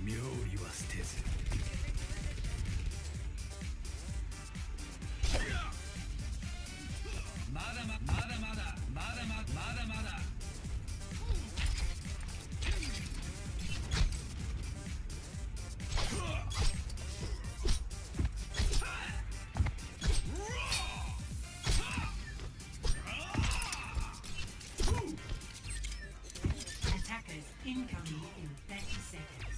妙理は捨てず。まだまだまだまだまだまだまだ。Attackers incoming in 30 seconds.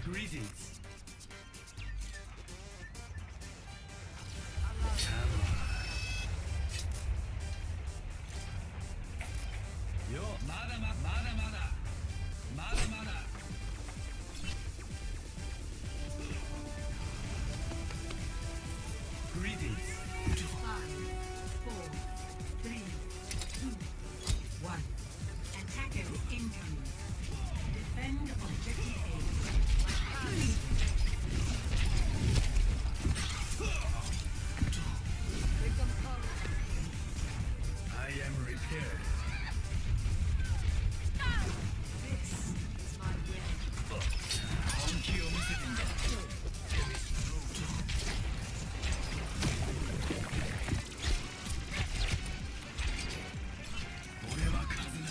Greetings. Yo, まだまだまだまだまだまだ。Greetings. 5, 4, 3, 2, 1. Attackers incoming. Defend objective I am repaired. This is my will. 本気を見せてみろ。俺はカズナ。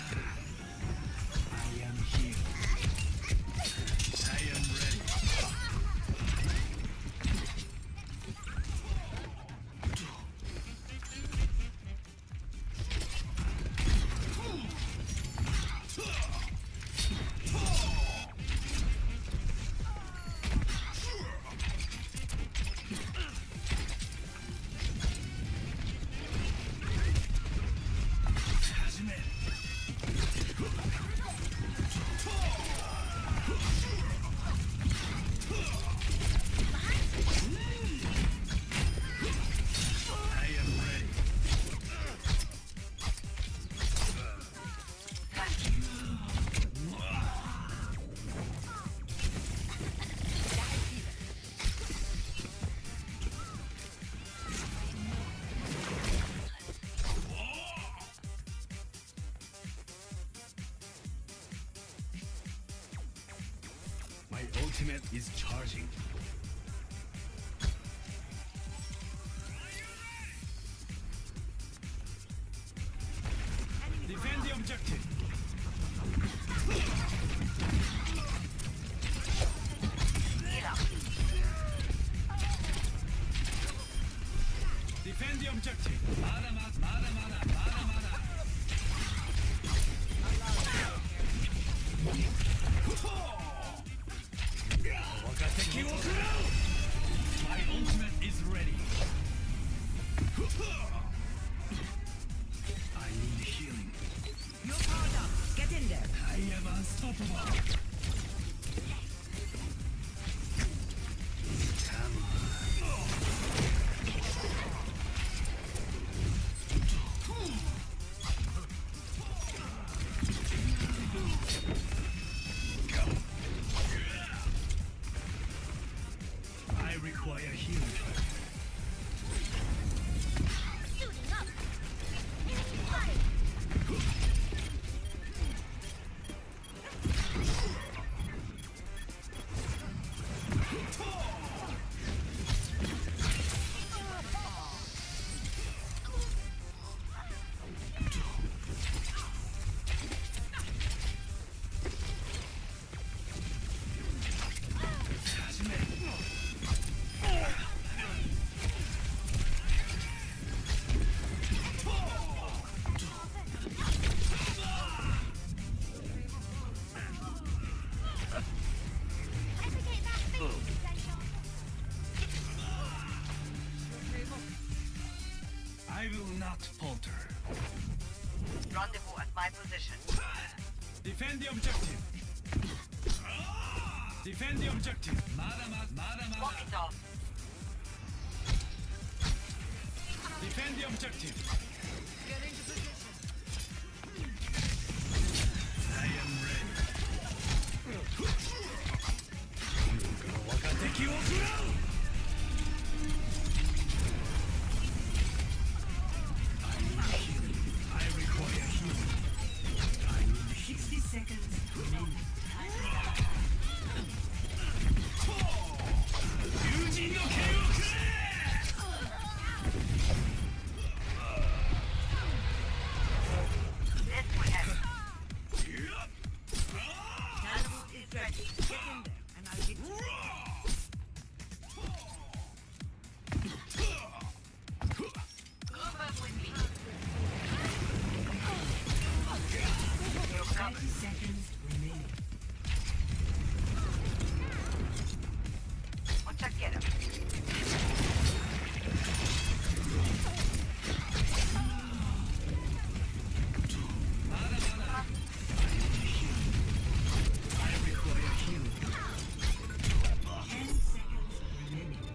I am here. I am ready. I am ready. My ultimate is charging. Defend the objective. Defend the objective. まだまだまだまだまだまだ。我が敵を食らう。My ultimate is ready. I need healing. You're powered up. Get in there. I am unstoppable. Come on. I require healing. Suiting up. Enemy spotted. Educate that face, Essential. I will not falter. Rendezvous at my position. Defend the objective. Defend the objective. まだまだまだま Walk だ。 it off. Defend the objective. Getting to position. I am ready. 我が敵を食らう。I need healing. I require healing. I need healing. 60 seconds remaining. Ultimate ready. Get in there, and I'll get you. Move up with me. 30 seconds remaining. Watch get him. I require healing. 10 seconds remaining.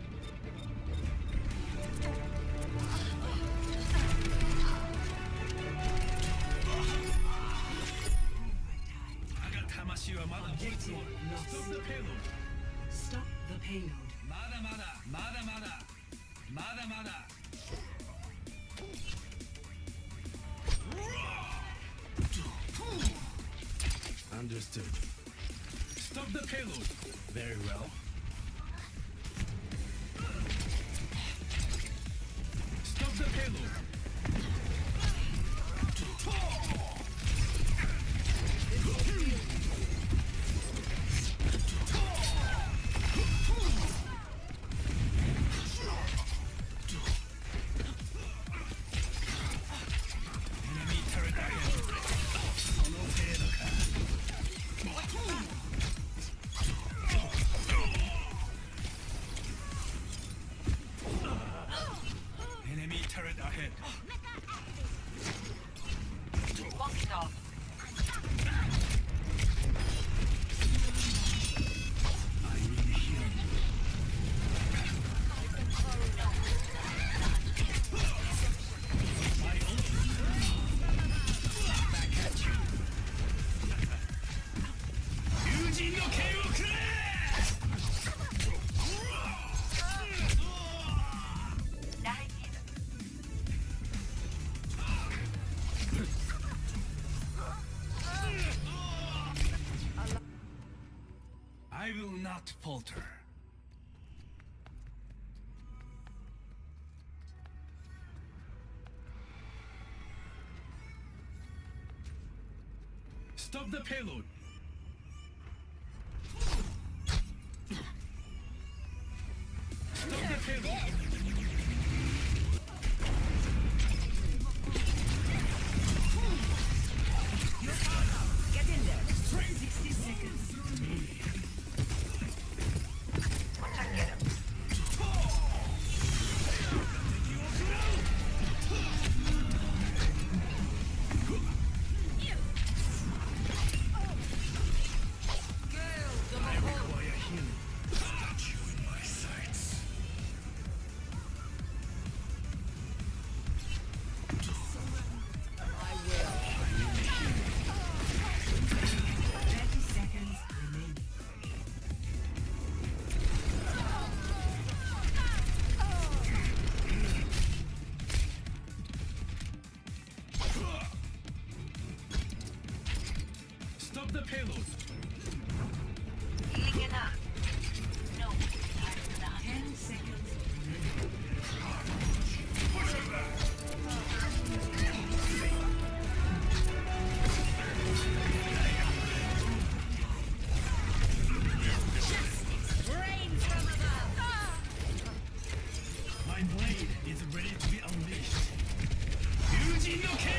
I got Tamashi wa mada Objective Stop the lost. payload. Stop the payload. Mada mada, mada mada, mada mada. Understood. Stop the payload. Very well. Stop the payload. Enemy turret ahead. その程度か。Enemy turret ahead. Walk it off. I need healing. My ultimate. Back at you. 友人の剣をくれ! Dahi either. I will not falter. Stop the payload. Stop the payload. Get in there. 60 seconds remaining. Watch get him. I require healing. Got you in my sights. I will. 30 seconds remaining. Stop the payload. Healing enough. No. 10 seconds remaining. Rain from above. My blade is ready to be unleashed. 友人の剣